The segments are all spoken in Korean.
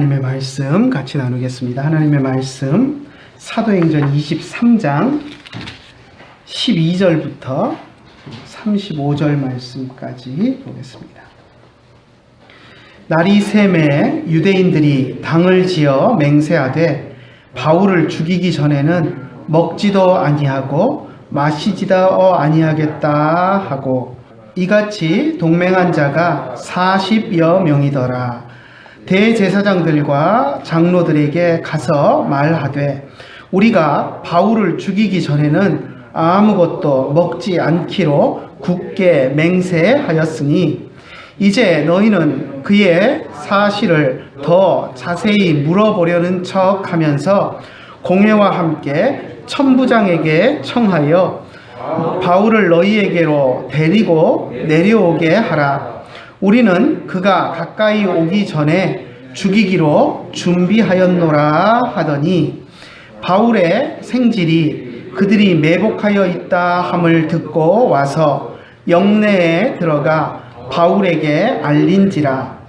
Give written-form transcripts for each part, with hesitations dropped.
하나님의 말씀 같이 나누겠습니다. 하나님의 말씀 사도행전 23장 12절부터 35절 말씀까지 보겠습니다. 날이 새매 유대인들이 당을 지어 맹세하되 바울을 죽이기 전에는 먹지도 아니하고 마시지도 아니하겠다 하고 이같이 동맹한 자가 40여 명이더라. 대제사장들과 장로들에게 가서 말하되 우리가 바울을 죽이기 전에는 아무것도 먹지 않기로 굳게 맹세하였으니 이제 너희는 그의 사실을 더 자세히 물어보려는 척 하면서 공회와 함께 천부장에게 청하여 바울을 너희에게로 데리고 내려오게 하라. 우리는 그가 가까이 오기 전에 죽이기로 준비하였노라 하더니 바울의 생질이 그들이 매복하여 있다 함을 듣고 와서 영내에 들어가 바울에게 알린지라.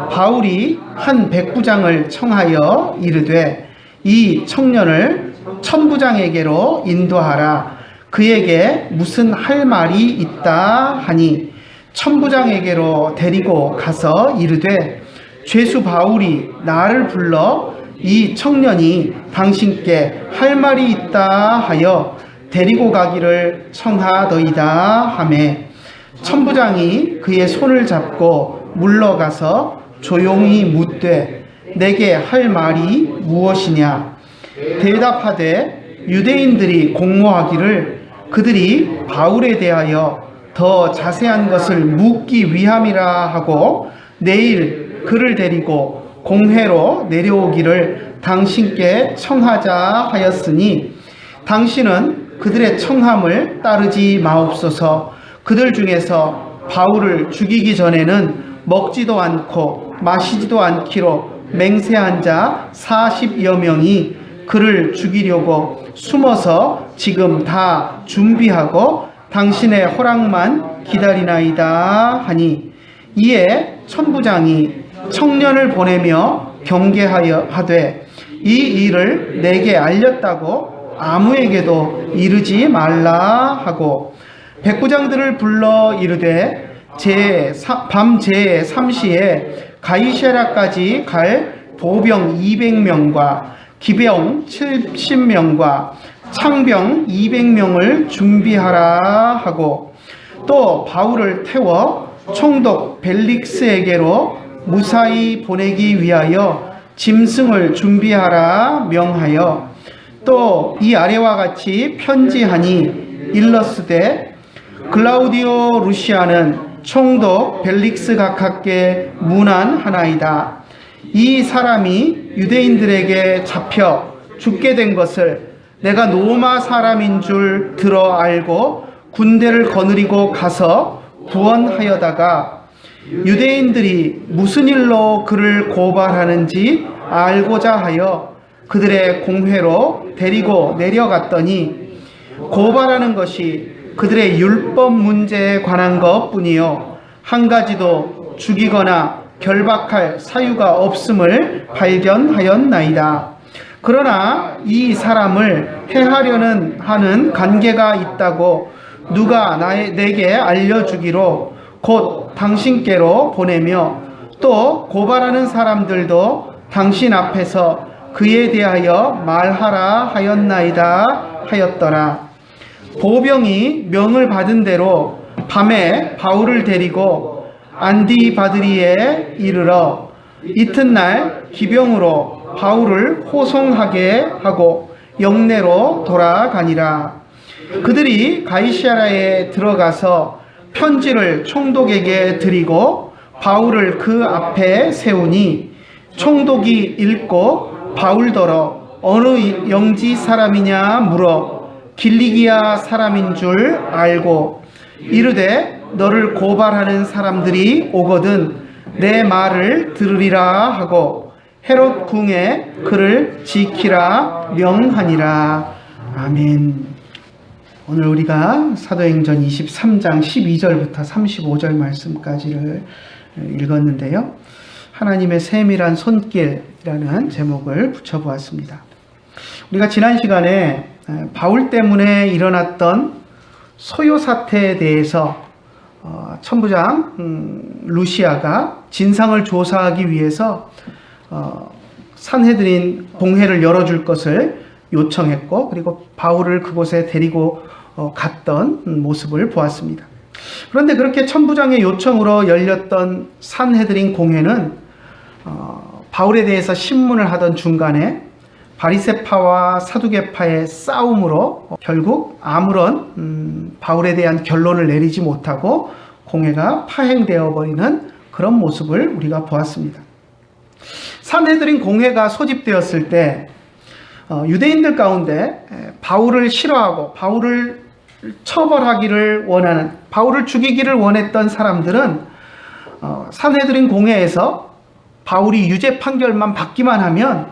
바울이 한 백부장을 청하여 이르되 이 청년을 천부장에게로 인도하라. 그에게 무슨 할 말이 있다 하니 천부장에게로 데리고 가서 이르되 죄수 바울이 나를 불러 이 청년이 당신께 할 말이 있다 하여 데리고 가기를 청하더이다 하매 천부장이 그의 손을 잡고 물러가서 조용히 묻되 내게 할 말이 무엇이냐. 대답하되 유대인들이 공모하기를 그들이 바울에 대하여 더 자세한 것을 묻기 위함이라 하고 내일 그를 데리고 공회로 내려오기를 당신께 청하자 하였으니 당신은 그들의 청함을 따르지 마옵소서. 그들 중에서 바울을 죽이기 전에는 먹지도 않고 마시지도 않기로 맹세한 자 40여 명이 그를 죽이려고 숨어서 지금 다 준비하고 당신의 허락만 기다리나이다 하니 이에 천부장이 청년을 보내며 경계하여 하되 이 일을 내게 알렸다고 아무에게도 이르지 말라 하고 백부장들을 불러 이르되 밤 제3시에 가이사랴까지 갈 보병 200명과 기병 70명과 창병 200명을 준비하라 하고 또 바울을 태워 총독 벨릭스에게로 무사히 보내기 위하여 짐승을 준비하라 명하여 또 이 아래와 같이 편지하니 일러스되 글라우디오 루시아는 총독 벨릭스 각하께 문안하나이다. 이 사람이 유대인들에게 잡혀 죽게 된 것을 내가 로마 사람인 줄 들어 알고 군대를 거느리고 가서 구원하여다가 유대인들이 무슨 일로 그를 고발하는지 알고자 하여 그들의 공회로 데리고 내려갔더니 고발하는 것이 그들의 율법 문제에 관한 것뿐이요 한 가지도 죽이거나 결박할 사유가 없음을 발견하였나이다. 그러나 이 사람을 해하려는 하는 관계가 있다고 누가 내게 알려주기로 곧 당신께로 보내며 또 고발하는 사람들도 당신 앞에서 그에 대하여 말하라 하였나이다 하였더라. 보병이 명을 받은 대로 밤에 바울을 데리고 안디바드리에 이르러 이튿날 기병으로 바울을 호송하게 하고 영내로 돌아가니라. 그들이 가이사랴에 들어가서 편지를 총독에게 드리고 바울을 그 앞에 세우니 총독이 읽고 바울더러 어느 영지 사람이냐 물어 길리기아 사람인 줄 알고 이르되 너를 고발하는 사람들이 오거든 내 말을 들으리라 하고 헤롯 궁에 그를 지키라 명하니라. 아멘. 오늘 우리가 사도행전 23장 12절부터 35절 말씀까지를 읽었는데요. 하나님의 세밀한 손길이라는 제목을 붙여보았습니다. 우리가 지난 시간에 바울 때문에 일어났던 소요 사태에 대해서 천부장 루시아가 진상을 조사하기 위해서 산헤드린 공회를 열어줄 것을 요청했고, 그리고 바울을 그곳에 데리고 갔던 모습을 보았습니다. 그런데 그렇게 천부장의 요청으로 열렸던 산헤드린 공회는 바울에 대해서 신문을 하던 중간에 바리새파와 사두개파의 싸움으로 결국 아무런 바울에 대한 결론을 내리지 못하고 공회가 파행되어 버리는 그런 모습을 우리가 보았습니다. 산헤드린 공회가 소집되었을 때 유대인들 가운데 바울을 싫어하고 바울을 처벌하기를 원하는, 바울을 죽이기를 원했던 사람들은 산헤드린 공회에서 바울이 유죄 판결만 받기만 하면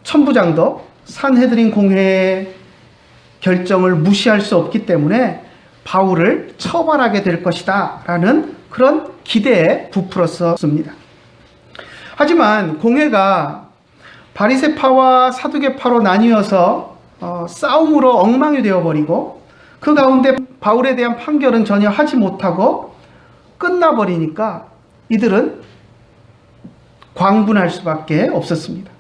천부장도 산헤드린 공회의 결정을 무시할 수 없기 때문에 바울을 처벌하게 될 것이다 라는 그런 기대에 부풀었습니다. 하지만 공회가 바리새파와 사두개파로 나뉘어서 싸움으로 엉망이 되어버리고, 그 가운데 바울에 대한 판결은 전혀 하지 못하고 끝나버리니까 이들은 광분할 수밖에 없었습니다.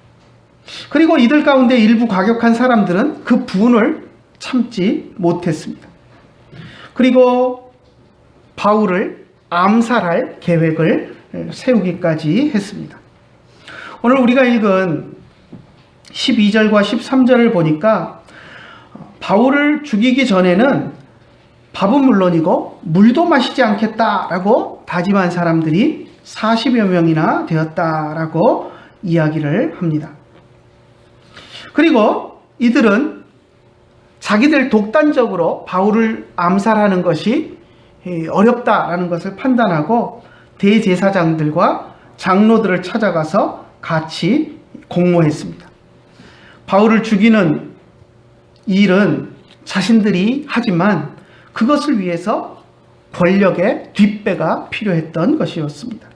그리고 이들 가운데 일부 과격한 사람들은 그 분을 참지 못했습니다. 그리고 바울을 암살할 계획을 세우기까지 했습니다. 오늘 우리가 읽은 12절과 13절을 보니까 바울을 죽이기 전에는 밥은 물론이고 물도 마시지 않겠다라고 다짐한 사람들이 40여 명이나 되었다라고 이야기를 합니다. 그리고 이들은 자기들 독단적으로 바울을 암살하는 것이 어렵다라는 것을 판단하고 대제사장들과 장로들을 찾아가서 같이 공모했습니다. 바울을 죽이는 일은 자신들이 하지만 그것을 위해서 권력의 뒷배가 필요했던 것이었습니다.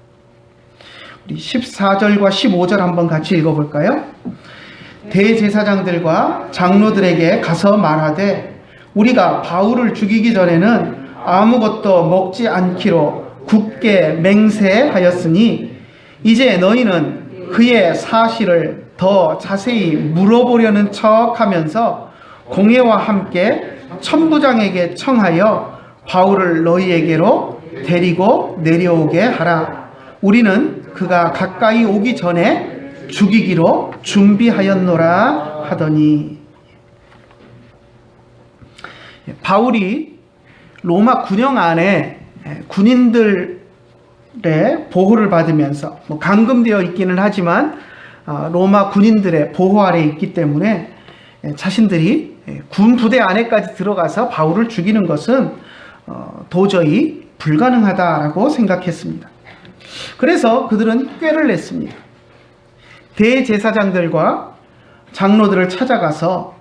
우리 14절과 15절 한번 같이 읽어볼까요? 대제사장들과 장로들에게 가서 말하되 우리가 바울을 죽이기 전에는 아무것도 먹지 않기로 굳게 맹세하였으니 이제 너희는 그의 사실을 더 자세히 물어보려는 척하면서 공회와 함께 천부장에게 청하여 바울을 너희에게로 데리고 내려오게 하라. 우리는 그가 가까이 오기 전에 죽이기로 준비하였노라 하더니, 바울이 로마 군영 안에 군인들의 보호를 받으면서 감금되어 있기는 하지만 로마 군인들의 보호 아래 있기 때문에 자신들이 군 부대 안에까지 들어가서 바울을 죽이는 것은 도저히 불가능하다라고 생각했습니다. 그래서 그들은 꾀를 냈습니다. 대제사장들과 장로들을 찾아가서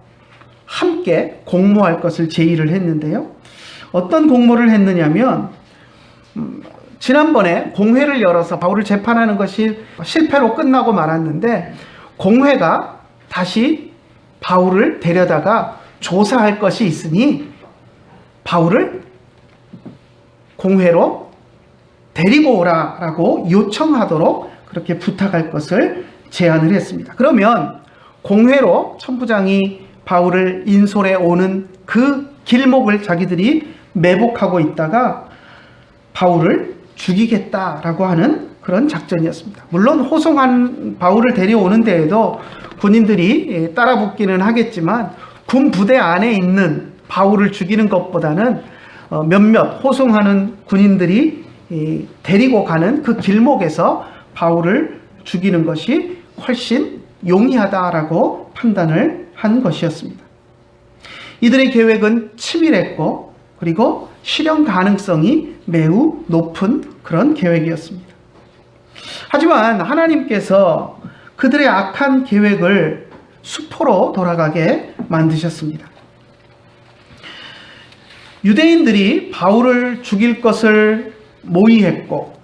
함께 공모할 것을 제의를 했는데요. 어떤 공모를 했느냐면, 지난번에 공회를 열어서 바울을 재판하는 것이 실패로 끝나고 말았는데, 공회가 다시 바울을 데려다가 조사할 것이 있으니 바울을 공회로 데리고 오라라고 요청하도록 그렇게 부탁할 것을 제안을 했습니다. 그러면 공회로 천부장이 바울을 인솔해 오는 그 길목을 자기들이 매복하고 있다가 바울을 죽이겠다라고 하는 그런 작전이었습니다. 물론 호송한 바울을 데려오는 데에도 군인들이 따라붙기는 하겠지만 군 부대 안에 있는 바울을 죽이는 것보다는 몇몇 호송하는 군인들이 데리고 가는 그 길목에서 바울을 죽이는 것이 훨씬 용이하다라고 판단을 한 것이었습니다. 이들의 계획은 치밀했고 그리고 실현 가능성이 매우 높은 그런 계획이었습니다. 하지만 하나님께서 그들의 악한 계획을 수포로 돌아가게 만드셨습니다. 유대인들이 바울을 죽일 것을 모의했고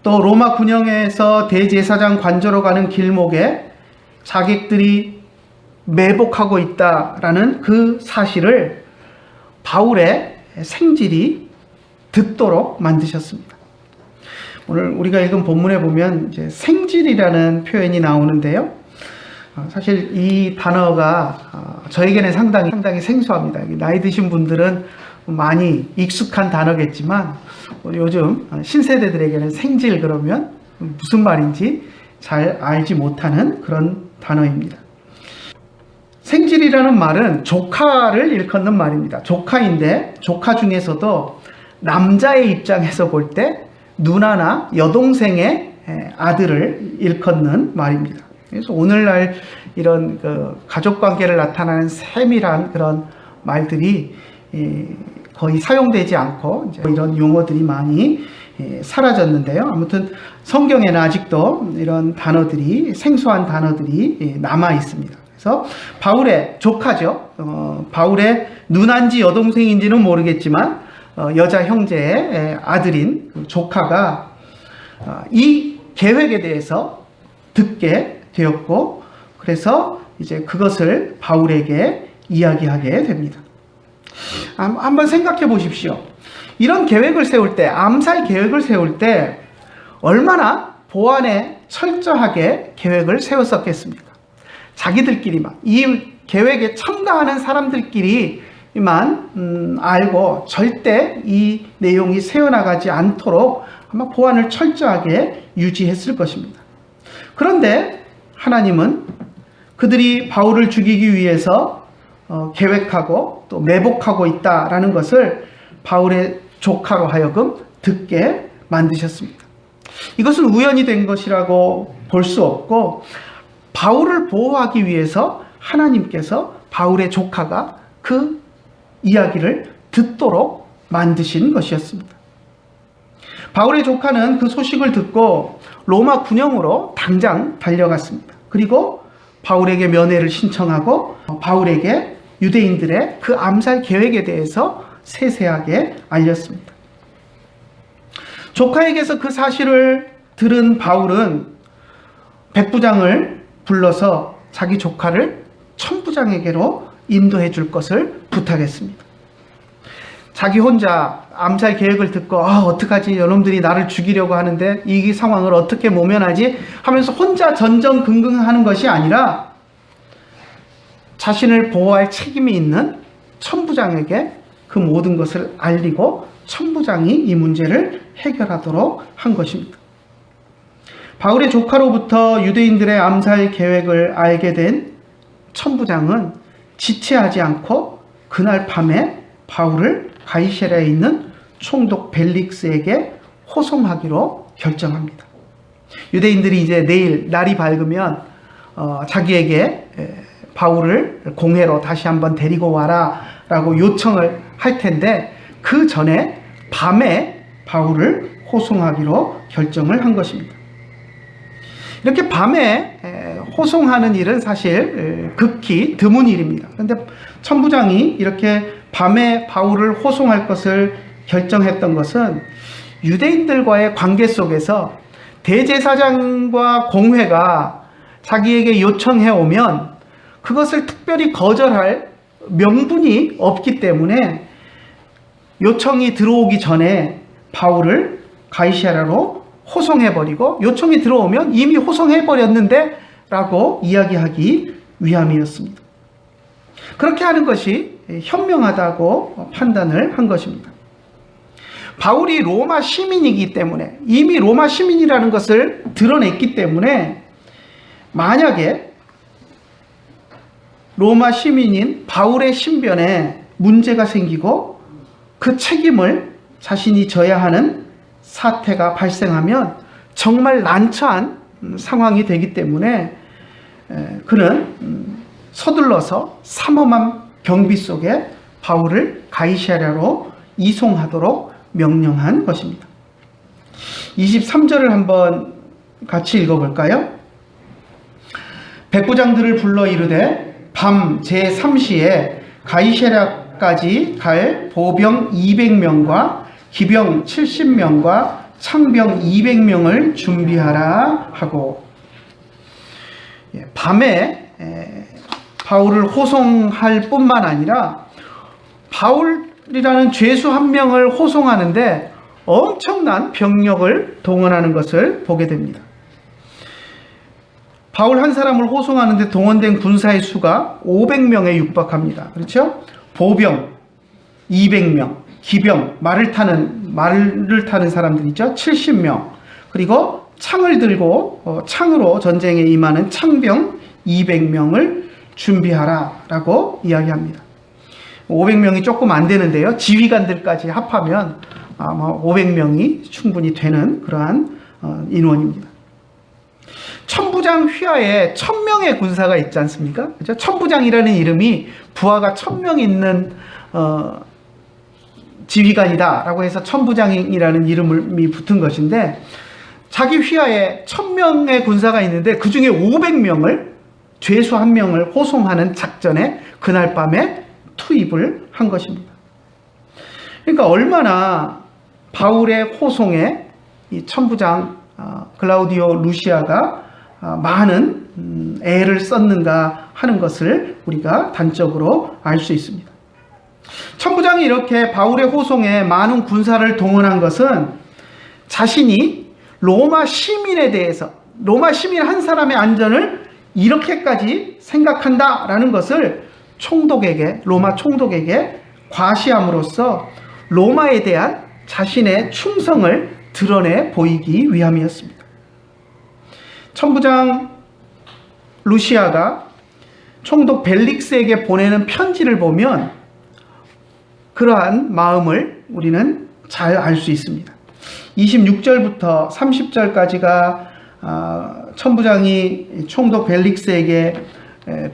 또 로마 군영에서 대제사장 관저로 가는 길목에 자객들이 매복하고 있다라는 그 사실을 바울의 생질이 듣도록 만드셨습니다. 오늘 우리가 읽은 본문에 보면 이제 생질이라는 표현이 나오는데요. 사실 이 단어가 저에게는 상당히 생소합니다. 나이 드신 분들은 많이 익숙한 단어겠지만 요즘 신세대들에게는 생질 그러면 무슨 말인지 잘 알지 못하는 그런 단어입니다. 생질이라는 말은 조카를 일컫는 말입니다. 조카인데 조카 중에서도 남자의 입장에서 볼 때 누나나 여동생의 아들을 일컫는 말입니다. 그래서 오늘날 이런 가족관계를 나타내는 세밀한 그런 말들이 거의 사용되지 않고 이제 이런 용어들이 많이 사라졌는데요. 아무튼 성경에는 아직도 이런 단어들이 생소한 단어들이 남아 있습니다. 그래서 바울의 조카죠. 바울의 누나인지 여동생인지는 모르겠지만 여자 형제의 아들인 조카가 이 계획에 대해서 듣게 되었고, 그래서 이제 그것을 바울에게 이야기하게 됩니다. 한번 생각해 보십시오. 이런 계획을 세울 때, 암살 계획을 세울 때 얼마나 보안에 철저하게 계획을 세웠었겠습니까? 자기들끼리만, 이 계획에 참가하는 사람들끼리만 알고 절대 이 내용이 새어나가지 않도록 아마 보안을 철저하게 유지했을 것입니다. 그런데 하나님은 그들이 바울을 죽이기 위해서 계획하고 또 매복하고 있다라는 것을 바울의 조카로 하여금 듣게 만드셨습니다. 이것은 우연이 된 것이라고 볼 수 없고, 바울을 보호하기 위해서 하나님께서 바울의 조카가 그 이야기를 듣도록 만드신 것이었습니다. 바울의 조카는 그 소식을 듣고 로마 군영으로 당장 달려갔습니다. 그리고 바울에게 면회를 신청하고 바울에게 유대인들의 그 암살 계획에 대해서 세세하게 알렸습니다. 조카에게서 그 사실을 들은 바울은 백부장을 불러서 자기 조카를 천부장에게로 인도해 줄 것을 부탁했습니다. 자기 혼자 암살 계획을 듣고 어떡하지, 이놈들이 나를 죽이려고 하는데 이 상황을 어떻게 모면하지 하면서 혼자 전전긍긍하는 것이 아니라 자신을 보호할 책임이 있는 천부장에게 그 모든 것을 알리고 천부장이 이 문제를 해결하도록 한 것입니다. 바울의 조카로부터 유대인들의 암살 계획을 알게 된 천부장은 지체하지 않고 그날 밤에 바울을 가이사랴에 있는 총독 벨릭스에게 호송하기로 결정합니다. 유대인들이 이제 내일 날이 밝으면 자기에게 바울을 공회로 다시 한번 데리고 와라 라고 요청을 할 텐데, 그 전에 밤에 바울을 호송하기로 결정을 한 것입니다. 이렇게 밤에 호송하는 일은 사실 극히 드문 일입니다. 그런데 천부장이 이렇게 밤에 바울을 호송할 것을 결정했던 것은 유대인들과의 관계 속에서 대제사장과 공회가 자기에게 요청해 오면 그것을 특별히 거절할 명분이 없기 때문에 요청이 들어오기 전에 바울을 가이사랴로 호송해버리고, 요청이 들어오면 이미 호송해버렸는데 라고 이야기하기 위함이었습니다. 그렇게 하는 것이 현명하다고 판단을 한 것입니다. 바울이 로마 시민이기 때문에, 이미 로마 시민이라는 것을 드러냈기 때문에 만약에 로마 시민인 바울의 신변에 문제가 생기고 그 책임을 자신이 져야 하는 사태가 발생하면 정말 난처한 상황이 되기 때문에 그는 서둘러서 삼엄한 경비 속에 바울을 가이사랴로 이송하도록 명령한 것입니다. 23절을 한번 같이 읽어볼까요? 백부장들을 불러 이르되 밤 제3시에 가이사랴까지 갈 보병 200명과 기병 70명과 창병 200명을 준비하라 하고, 밤에 바울을 호송할 뿐만 아니라 바울이라는 죄수 한 명을 호송하는데 엄청난 병력을 동원하는 것을 보게 됩니다. 바울 한 사람을 호송하는데 동원된 군사의 수가 500명에 육박합니다. 그렇죠? 보병 200명, 기병, 말을 타는 사람들 있죠? 70명, 그리고 창을 들고 창으로 전쟁에 임하는 창병 200명을 준비하라 라고 이야기합니다. 500명이 조금 안 되는데요, 지휘관들까지 합하면 아마 500명이 충분히 되는 그러한 인원입니다. 천부장 휘하에 1000명의 군사가 있지 않습니까? 그렇죠? 천부장이라는 이름이 부하가 1000명 있는 지휘관이다 라고 해서 천부장이라는 이름이 붙은 것인데, 자기 휘하에 1000명의 군사가 있는데 그 중에 500명을 죄수 한 명을 호송하는 작전에 그날 밤에 투입을 한 것입니다. 그러니까 얼마나 바울의 호송에 이 천부장 글라우디오 루시아가 많은 애를 썼는가 하는 것을 우리가 단적으로 알 수 있습니다. 천부장이 이렇게 바울의 호송에 많은 군사를 동원한 것은 자신이 로마 시민에 대해서, 로마 시민 한 사람의 안전을 이렇게까지 생각한다라는 것을 로마 총독에게 과시함으로써 로마에 대한 자신의 충성을 드러내 보이기 위함이었습니다. 천부장 루시아가 총독 벨릭스에게 보내는 편지를 보면 그러한 마음을 우리는 잘 알 수 있습니다. 26절부터 30절까지가 천부장이 총독 벨릭스에게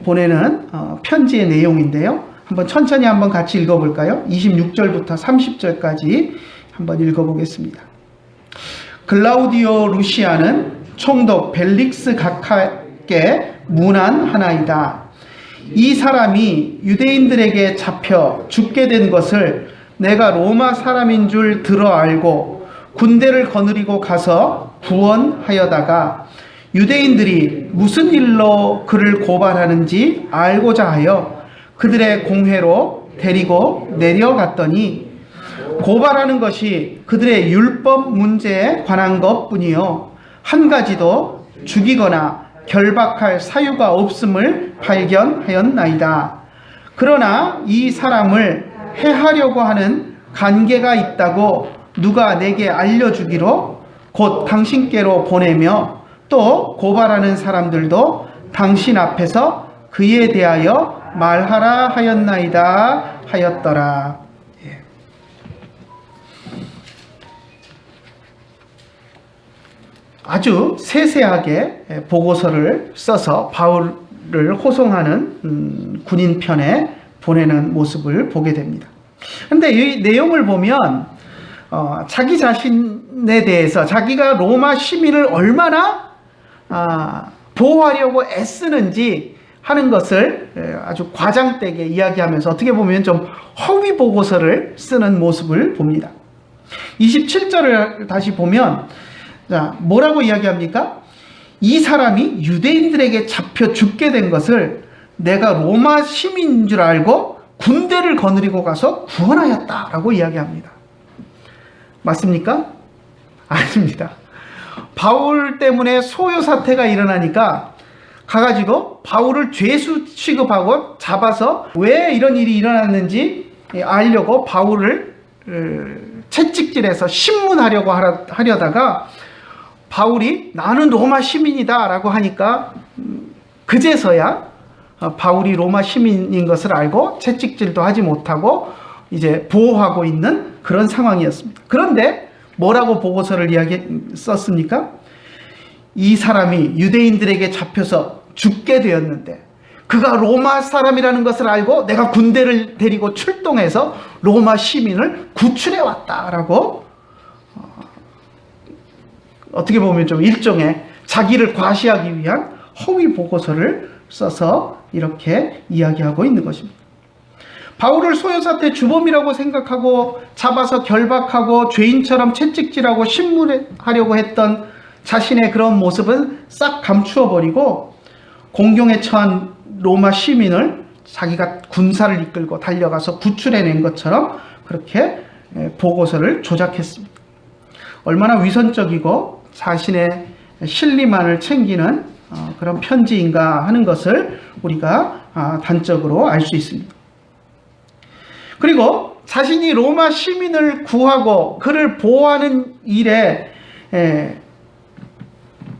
보내는 편지의 내용인데요. 한번 같이 읽어볼까요? 26절부터 30절까지 한번 읽어보겠습니다. 글라우디오 루시아는 총독 벨릭스 각하께 문안하나이다. 이 사람이 유대인들에게 잡혀 죽게 된 것을 내가 로마 사람인 줄 들어 알고 군대를 거느리고 가서 구원하여다가 유대인들이 무슨 일로 그를 고발하는지 알고자 하여 그들의 공회로 데리고 내려갔더니 고발하는 것이 그들의 율법 문제에 관한 것뿐이요 한 가지도 죽이거나 결박할 사유가 없음을 발견하였나이다. 그러나 이 사람을 해하려고 하는 관계가 있다고 누가 내게 알려주기로 곧 당신께로 보내며 또 고발하는 사람들도 당신 앞에서 그에 대하여 말하라 하였나이다 하였더라. 아주 세세하게 보고서를 써서 바울을 호송하는 군인 편에 보내는 모습을 보게 됩니다. 그런데 이 내용을 보면 자기 자신에 대해서 자기가 로마 시민을 얼마나 보호하려고 애쓰는지 하는 것을 아주 과장되게 이야기하면서 어떻게 보면 좀 허위 보고서를 쓰는 모습을 봅니다. 27절을 다시 보면 뭐라고 이야기합니까? 이 사람이 유대인들에게 잡혀 죽게 된 것을 내가 로마 시민인 줄 알고 군대를 거느리고 가서 구원하였다라고 이야기합니다. 맞습니까? 아닙니다. 바울 때문에 소요 사태가 일어나니까 가가지고 바울을 죄수 취급하고 잡아서 왜 이런 일이 일어났는지 알려고 바울을 채찍질해서 신문하려고 하려다가 바울이 나는 로마 시민이다 라고 하니까 그제서야 바울이 로마 시민인 것을 알고 채찍질도 하지 못하고 이제 보호하고 있는 그런 상황이었습니다. 그런데 뭐라고 보고서를 썼습니까? 이 사람이 유대인들에게 잡혀서 죽게 되었는데 그가 로마 사람이라는 것을 알고 내가 군대를 데리고 출동해서 로마 시민을 구출해 왔다라고 어떻게 보면 좀 일종의 자기를 과시하기 위한 허위 보고서를 써서 이렇게 이야기하고 있는 것입니다. 바울을 소요사태 주범이라고 생각하고 잡아서 결박하고 죄인처럼 채찍질하고 신문하려고 했던 자신의 그런 모습은 싹 감추어 버리고 공경에 처한 로마 시민을 자기가 군사를 이끌고 달려가서 구출해낸 것처럼 그렇게 보고서를 조작했습니다. 얼마나 위선적이고 자신의 실리만을 챙기는 그런 편지인가 하는 것을 우리가 단적으로 알 수 있습니다. 그리고 자신이 로마 시민을 구하고 그를 보호하는 일에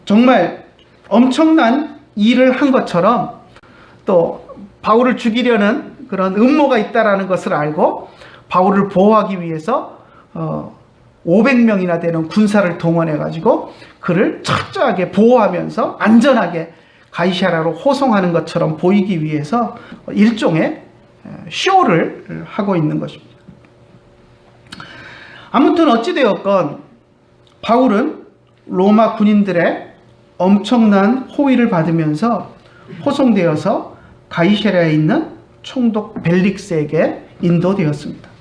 정말 엄청난 일을 한 것처럼 또 바울을 죽이려는 그런 음모가 있다라는 것을 알고 바울을 보호하기 위해서 500명이나 되는 군사를 동원해 가지고 그를 철저하게 보호하면서 안전하게 가이사랴로 호송하는 것처럼 보이기 위해서 일종의 쇼를 하고 있는 것입니다. 아무튼 어찌되었건 바울은 로마 군인들의 엄청난 호의를 받으면서 호송되어서 가이사랴에 있는 총독 벨릭스에게 인도되었습니다.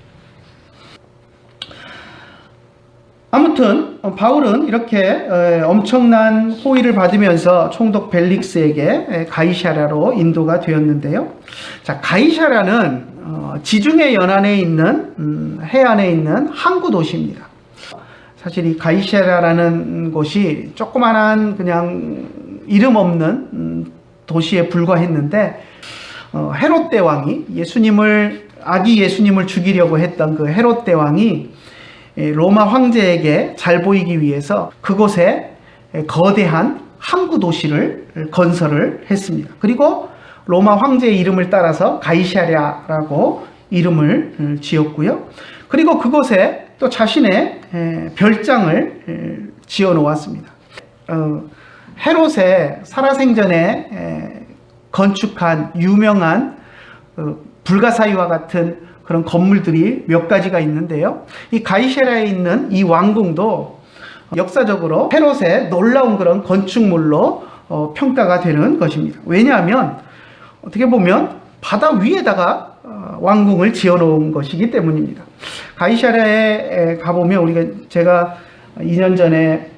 아무튼 바울은 이렇게 엄청난 호의를 받으면서 총독 벨릭스에게 가이사랴로 인도가 되었는데요. 자, 가이사랴는 지중해 연안에 있는 해안에 있는 항구 도시입니다. 사실 이 가이사랴라는 곳이 조그만한 그냥 이름 없는 도시에 불과했는데 헤롯 대왕이 아기 예수님을 죽이려고 했던 그 헤롯 대왕이 로마 황제에게 잘 보이기 위해서 그곳에 거대한 항구 도시를 건설을 했습니다. 그리고 로마 황제의 이름을 따라서 가이사랴라고 이름을 지었고요. 그리고 그곳에 또 자신의 별장을 지어 놓았습니다. 헤롯의 살아생전에 건축한 유명한 불가사의와 같은 그런 건물들이 몇 가지가 있는데요. 이 가이사랴에 있는 이 왕궁도 역사적으로 헤롯의 놀라운 그런 건축물로 평가가 되는 것입니다. 왜냐하면 어떻게 보면 바다 위에다가 왕궁을 지어놓은 것이기 때문입니다. 가이사랴에 가보면 제가 2년 전에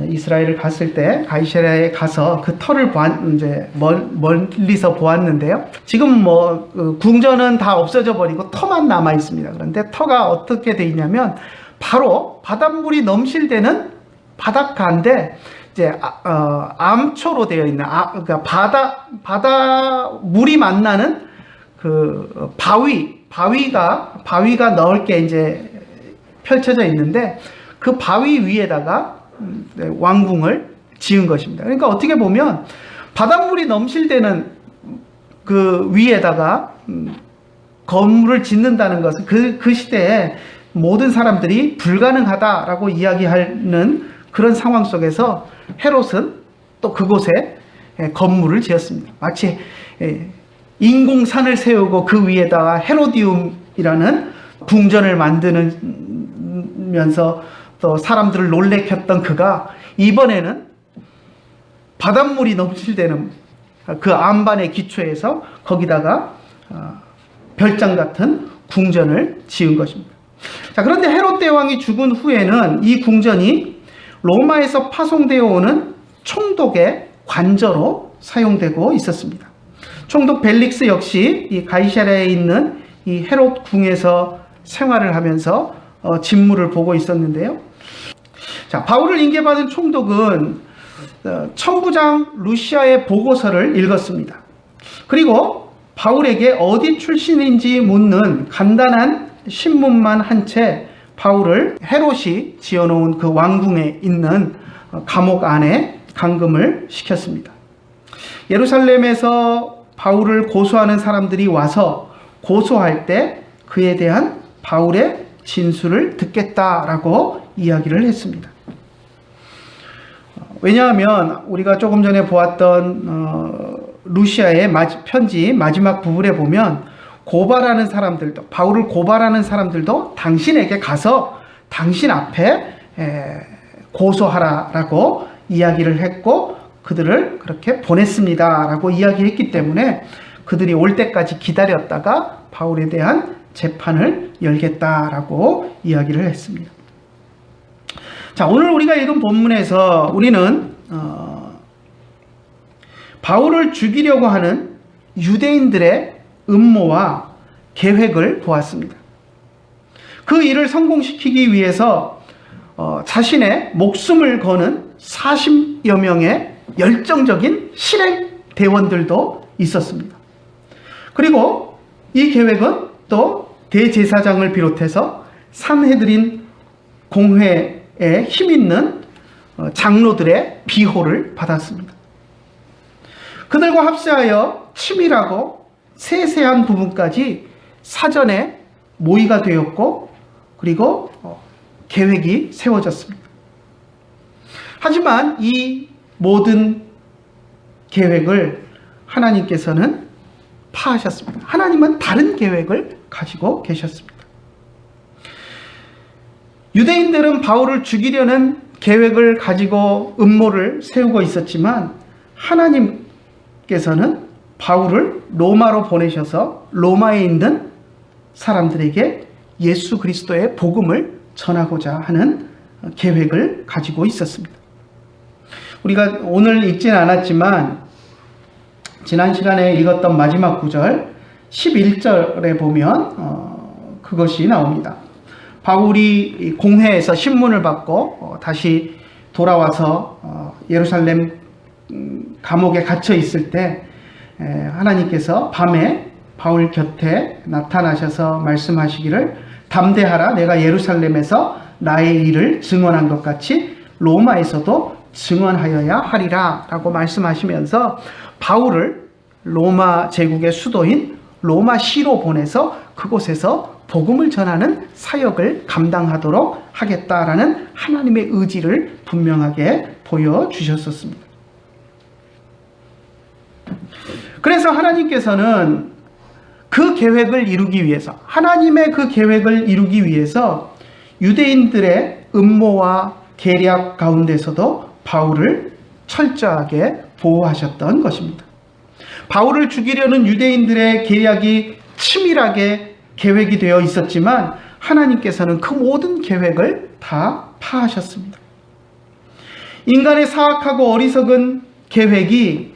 이스라엘을 갔을 때 가이사랴에 가서 그 터를 이제 멀리서 보았는데요. 지금 궁전은 다 없어져 버리고 터만 남아 있습니다. 그런데 터가 어떻게 돼 있냐면 바로 바닷물이 넘실대는 바닷가인데 이제 암초로 되어 있는 그러니까 바다 물이 만나는 그 바위가 넓게 이제 펼쳐져 있는데 그 바위 위에다가 왕궁을 지은 것입니다. 그러니까 어떻게 보면 바닷물이 넘실대는 그 위에다가 건물을 짓는다는 것은 그 시대에 모든 사람들이 불가능하다라고 이야기하는 그런 상황 속에서 헤롯은 또 그곳에 건물을 지었습니다. 마치 인공산을 세우고 그 위에다가 헤로디움이라는 궁전을 만드면서 또 사람들을 놀래켰던 그가 이번에는 바닷물이 넘실대는 그 안반의 기초에서 거기다가 별장 같은 궁전을 지은 것입니다. 자, 그런데 헤롯 대왕이 죽은 후에는 이 궁전이 로마에서 파송되어 오는 총독의 관저로 사용되고 있었습니다. 총독 벨릭스 역시 이 가이사랴에 있는 이 헤롯 궁에서 생활을 하면서 진무를 보고 있었는데요. 자, 바울을 인계받은 총독은 천부장 루시아의 보고서를 읽었습니다. 그리고 바울에게 어디 출신인지 묻는 간단한 신문만 한 채 바울을 헤롯이 지어놓은 그 왕궁에 있는 감옥 안에 감금을 시켰습니다. 예루살렘에서 바울을 고소하는 사람들이 와서 고소할 때 그에 대한 바울의 진술을 듣겠다라고 이야기를 했습니다. 왜냐하면 우리가 조금 전에 보았던 루시아의 편지 마지막 부분에 보면 고발하는 사람들도, 바울을 고발하는 사람들도 당신에게 가서 당신 앞에 고소하라라고 이야기를 했고 그들을 그렇게 보냈습니다라고 이야기했기 때문에 그들이 올 때까지 기다렸다가 바울에 대한 재판을 열겠다라고 이야기를 했습니다. 자, 오늘 우리가 읽은 본문에서 우리는 바울을 죽이려고 하는 유대인들의 음모와 계획을 보았습니다. 그 일을 성공시키기 위해서 자신의 목숨을 거는 40여 명의 열정적인 실행 대원들도 있었습니다. 그리고 이 계획은 또 대제사장을 비롯해서 산헤드린 공회에 힘있는 장로들의 비호를 받았습니다. 그들과 합세하여 치밀하고 세세한 부분까지 사전에 모의가 되었고 그리고 계획이 세워졌습니다. 하지만 이 모든 계획을 하나님께서는 파하셨습니다. 하나님은 다른 계획을 가지고 계셨습니다. 유대인들은 바울을 죽이려는 계획을 가지고 음모를 세우고 있었지만 하나님께서는 바울을 로마로 보내셔서 로마에 있는 사람들에게 예수 그리스도의 복음을 전하고자 하는 계획을 가지고 있었습니다. 우리가 오늘 읽지는 않았지만 지난 시간에 읽었던 마지막 구절 11절에 보면 그것이 나옵니다. 바울이 공회에서 신문을 받고 다시 돌아와서 예루살렘 감옥에 갇혀 있을 때 하나님께서 밤에 바울 곁에 나타나셔서 말씀하시기를 담대하라, 내가 예루살렘에서 나의 일을 증언한 것 같이 로마에서도 증언하여야 하리라 라고 말씀하시면서 바울을 로마 제국의 수도인 로마시로 보내서 그곳에서 복음을 전하는 사역을 감당하도록 하겠다라는 하나님의 의지를 분명하게 보여주셨었습니다. 그래서 하나님께서는 그 계획을 이루기 위해서, 하나님의 그 계획을 이루기 위해서 유대인들의 음모와 계략 가운데서도 바울을 철저하게 보호하셨던 것입니다. 바울을 죽이려는 유대인들의 계략이 치밀하게 계획이 되어 있었지만 하나님께서는 그 모든 계획을 다 파하셨습니다. 인간의 사악하고 어리석은 계획이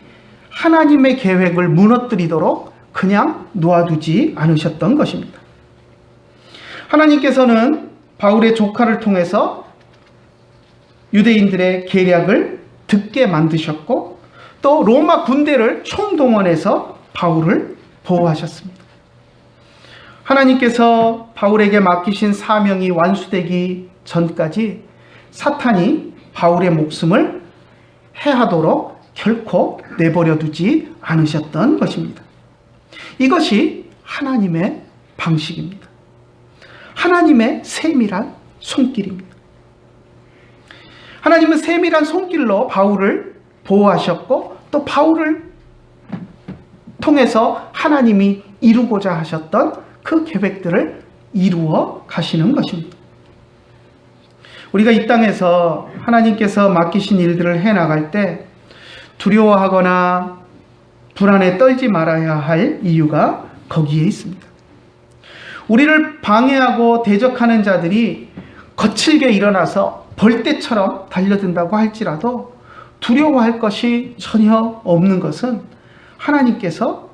하나님의 계획을 무너뜨리도록 그냥 놓아두지 않으셨던 것입니다. 하나님께서는 바울의 조카를 통해서 유대인들의 계략을 듣게 만드셨고 또 로마 군대를 총동원해서 바울을 보호하셨습니다. 하나님께서 바울에게 맡기신 사명이 완수되기 전까지 사탄이 바울의 목숨을 해하도록 결코 내버려 두지 않으셨던 것입니다. 이것이 하나님의 방식입니다. 하나님의 세밀한 손길입니다. 하나님은 세밀한 손길로 바울을 보호하셨고 또 바울을 통해서 하나님이 이루고자 하셨던 그 계획들을 이루어 가시는 것입니다. 우리가 이 땅에서 하나님께서 맡기신 일들을 해나갈 때 두려워하거나 불안에 떨지 말아야 할 이유가 거기에 있습니다. 우리를 방해하고 대적하는 자들이 거칠게 일어나서 벌떼처럼 달려든다고 할지라도 두려워할 것이 전혀 없는 것은 하나님께서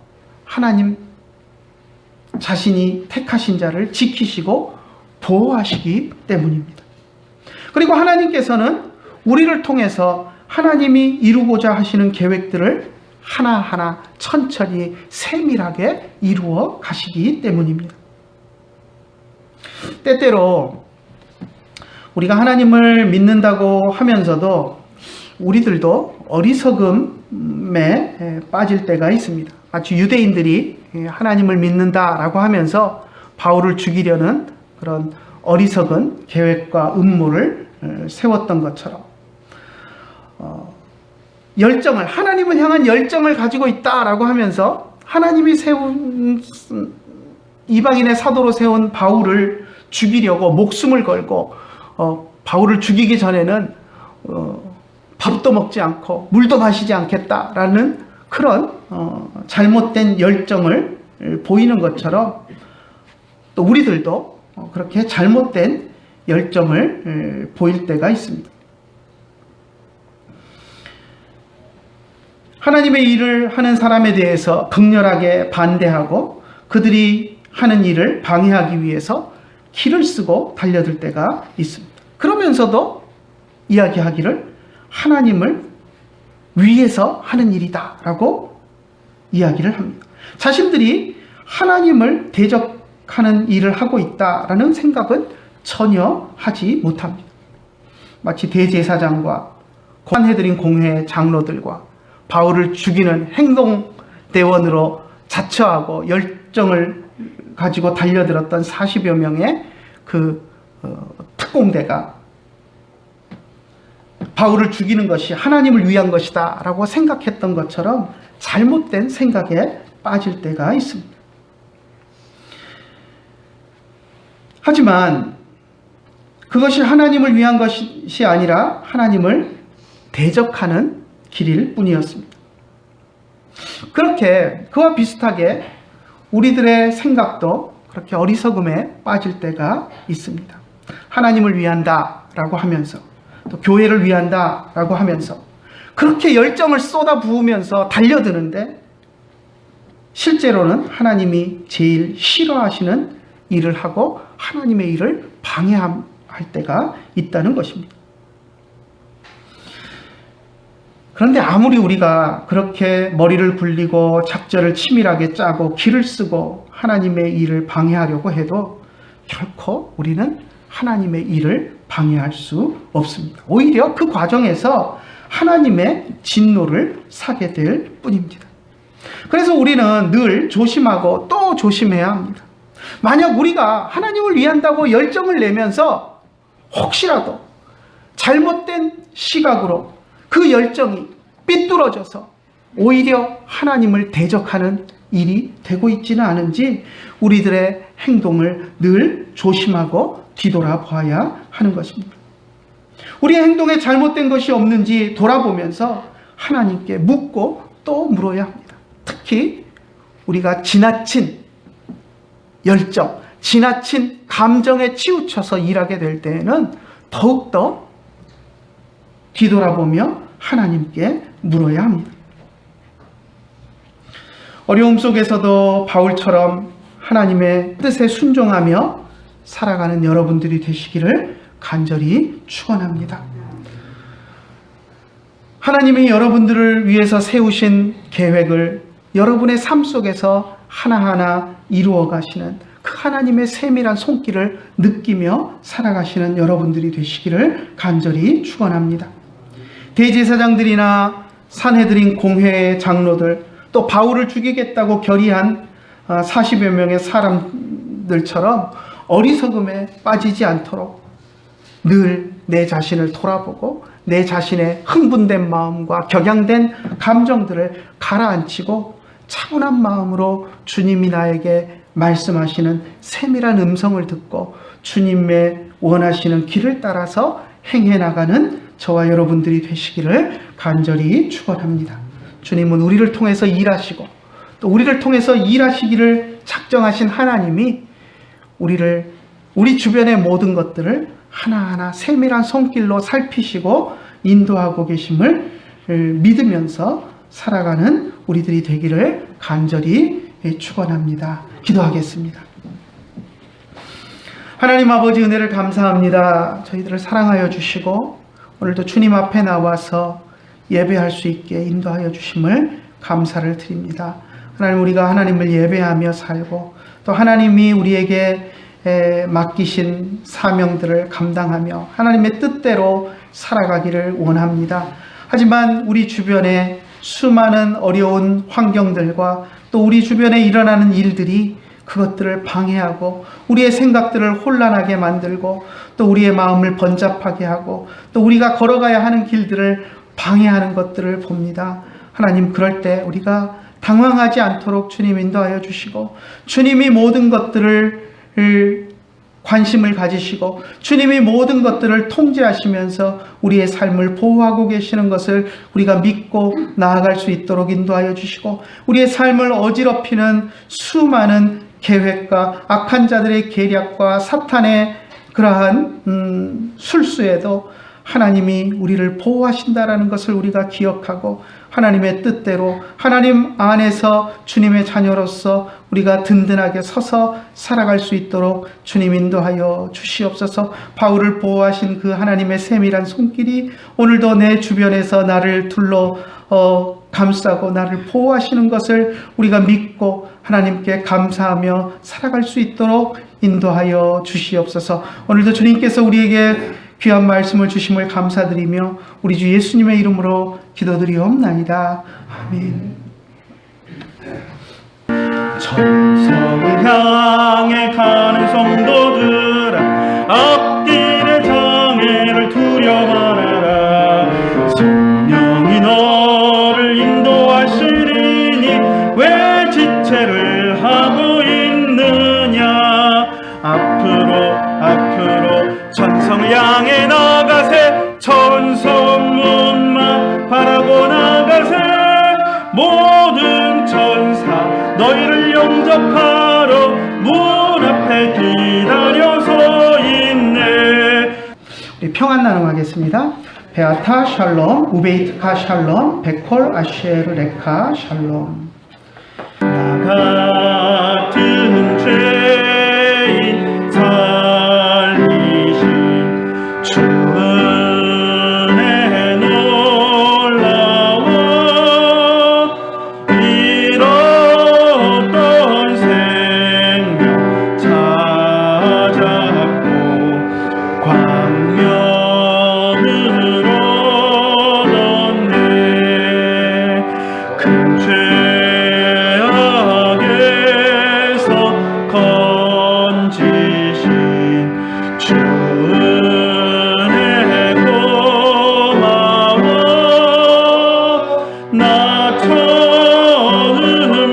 하나님 자신이 택하신 자를 지키시고 보호하시기 때문입니다. 그리고 하나님께서는 우리를 통해서 하나님이 이루고자 하시는 계획들을 하나하나 천천히 세밀하게 이루어 가시기 때문입니다. 때때로 우리가 하나님을 믿는다고 하면서도 우리들도 어리석음에 빠질 때가 있습니다. 마치 유대인들이 하나님을 믿는다라고 하면서 바울을 죽이려는 그런 어리석은 계획과 음모를 세웠던 것처럼 열정을, 하나님을 향한 열정을 가지고 있다라고 하면서 하나님이 세운 이방인의 사도로 세운 바울을 죽이려고 목숨을 걸고 바울을 죽이기 전에는 밥도 먹지 않고 물도 마시지 않겠다라는 그런 잘못된 열정을 보이는 것처럼 또 우리들도 그렇게 잘못된 열정을 보일 때가 있습니다. 하나님의 일을 하는 사람에 대해서 극렬하게 반대하고 그들이 하는 일을 방해하기 위해서 기를 쓰고 달려들 때가 있습니다. 그러면서도 이야기하기를 하나님을 위해서 하는 일이다 라고 이야기를 합니다. 자신들이 하나님을 대적하는 일을 하고 있다라는 생각은 전혀 하지 못합니다. 마치 대제사장과 고난해드린 공회 장로들과 바울을 죽이는 행동대원으로 자처하고 열정을 가지고 달려들었던 40여 명의 그 특공대가 바울을 죽이는 것이 하나님을 위한 것이다 라고 생각했던 것처럼 잘못된 생각에 빠질 때가 있습니다. 하지만 그것이 하나님을 위한 것이 아니라 하나님을 대적하는 길일 뿐이었습니다. 그렇게 그와 비슷하게 우리들의 생각도 그렇게 어리석음에 빠질 때가 있습니다. 하나님을 위한다 라고 하면서 또 교회를 위한다 라고 하면서 그렇게 열정을 쏟아 부으면서 달려드는데 실제로는 하나님이 제일 싫어하시는 일을 하고 하나님의 일을 방해할 때가 있다는 것입니다. 그런데 아무리 우리가 그렇게 머리를 굴리고 작전을 치밀하게 짜고 기를 쓰고 하나님의 일을 방해하려고 해도 결코 우리는 하나님의 일을 방해할 수 없습니다. 오히려 그 과정에서 하나님의 진노를 사게 될 뿐입니다. 그래서 우리는 늘 조심하고 또 조심해야 합니다. 만약 우리가 하나님을 위한다고 열정을 내면서 혹시라도 잘못된 시각으로 그 열정이 삐뚤어져서 오히려 하나님을 대적하는 일이 되고 있지는 않은지 우리들의 행동을 늘 조심하고 뒤돌아봐야 하는 것입니다. 우리의 행동에 잘못된 것이 없는지 돌아보면서 하나님께 묻고 또 물어야 합니다. 특히 우리가 지나친 열정, 지나친 감정에 치우쳐서 일하게 될 때에는 더욱더 뒤돌아보며 하나님께 물어야 합니다. 어려움 속에서도 바울처럼 하나님의 뜻에 순종하며 살아가는 여러분들이 되시기를 간절히 축원합니다. 하나님이 여러분들을 위해서 세우신 계획을 여러분의 삶 속에서 하나하나 이루어 가시는 그 하나님의 세밀한 손길을 느끼며 살아가시는 여러분들이 되시기를 간절히 축원합니다. 대제사장들이나 산헤드린 공회의 장로들, 또 바울을 죽이겠다고 결의한 40여 명의 사람들처럼 어리석음에 빠지지 않도록 늘 내 자신을 돌아보고 내 자신의 흥분된 마음과 격양된 감정들을 가라앉히고 차분한 마음으로 주님이 나에게 말씀하시는 세밀한 음성을 듣고 주님의 원하시는 길을 따라서 행해 나가는 저와 여러분들이 되시기를 간절히 축원합니다. 주님은 우리를 통해서 일하시고 또 우리를 통해서 일하시기를 작정하신 하나님이 우리 주변의 모든 것들을 하나하나 세밀한 손길로 살피시고 인도하고 계심을 믿으면서 살아가는 우리들이 되기를 간절히 축원합니다. 기도하겠습니다. 하나님 아버지 은혜를 감사합니다. 저희들을 사랑하여 주시고 오늘도 주님 앞에 나와서 예배할 수 있게 인도하여 주심을 감사를 드립니다. 하나님, 우리가 하나님을 예배하며 살고 또 하나님이 우리에게 맡기신 사명들을 감당하며 하나님의 뜻대로 살아가기를 원합니다. 하지만 우리 주변에 수많은 어려운 환경들과 또 우리 주변에 일어나는 일들이 그것들을 방해하고 우리의 생각들을 혼란하게 만들고 또 우리의 마음을 번잡하게 하고 또 우리가 걸어가야 하는 길들을 방해하는 것들을 봅니다. 하나님, 그럴 때 우리가 당황하지 않도록 주님 인도하여 주시고 주님이 모든 것들을 관심을 가지시고 주님이 모든 것들을 통제하시면서 우리의 삶을 보호하고 계시는 것을 우리가 믿고 나아갈 수 있도록 인도하여 주시고, 우리의 삶을 어지럽히는 수많은 계획과 악한 자들의 계략과 사탄의 그러한 술수에도 하나님이 우리를 보호하신다라는 것을 우리가 기억하고, 하나님의 뜻대로 하나님 안에서 주님의 자녀로서 우리가 든든하게 서서 살아갈 수 있도록 주님 인도하여 주시옵소서. 바울을 보호하신 그 하나님의 세밀한 손길이 오늘도 내 주변에서 나를 둘러 감싸고 나를 보호하시는 것을 우리가 믿고 하나님께 감사하며 살아갈 수 있도록 인도하여 주시옵소서. 오늘도 주님께서 우리에게 귀한 말씀을 주심을 감사드리며 우리 주 예수님의 이름으로 기도드리옵나이다. 아멘. 천성을 향해 가는 성도들아, 앞길의 장애를 두려 말아라. 성령이 너를 인도하시리니 왜 지체를 하고 있느냐. 앞으로 천성을 향해 나가세. 천성문만 바라보 나가세. 모든 천사 너희를 영접하러 문 앞에 기다려서 있네. 우리 평안 나눔하겠습니다. 베아타 샬롬, 우베이트카 샬롬, 베콜 아쉐르 레카 샬롬. 나 같은 죄인 살리신 주 은혜 놀라워. 잃었던 생명 찾았고 광명을 얻었네. 큰 죄악에서 건지신 주 은혜 고마워. 나처럼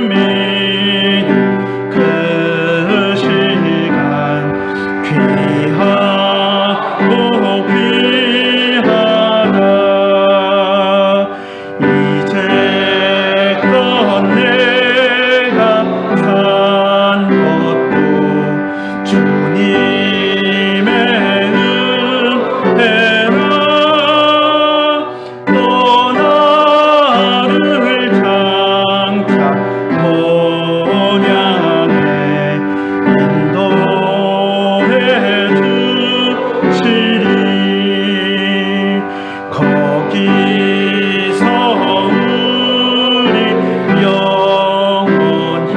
믿음 그 시간 귀하고 귀하다. 이제껏 내가 산 것도 주님의 은혜라. 또 나를 장차 본향에 인도해 주시리. 거기서 우리 영원히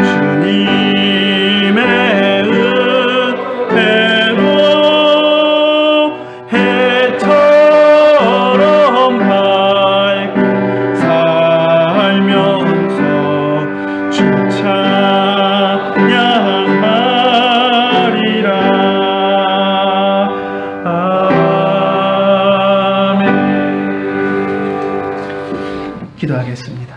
주님의 은혜로 해처럼 밝고 살면서 주 찬양하리라. 아멘. 기도하겠습니다.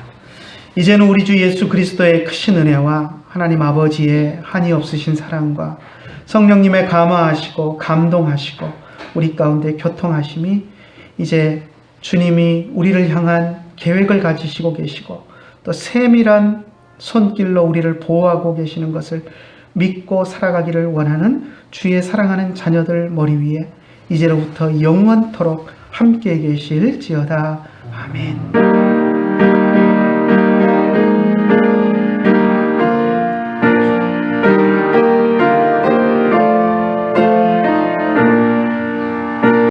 이제는 우리 주 예수 그리스도의 크신 은혜와 하나님 아버지의 한이 없으신 사랑과 성령님의 감화하시고 감동하시고 우리 가운데 교통하심이 이제 주님이 우리를 향한 계획을 가지시고 계시고 또 세밀한 손길로 우리를 보호하고 계시는 것을 믿고 살아가기를 원하는 주의 사랑하는 자녀들 머리 위에 이제로부터 영원토록 함께 계실지어다. 아멘.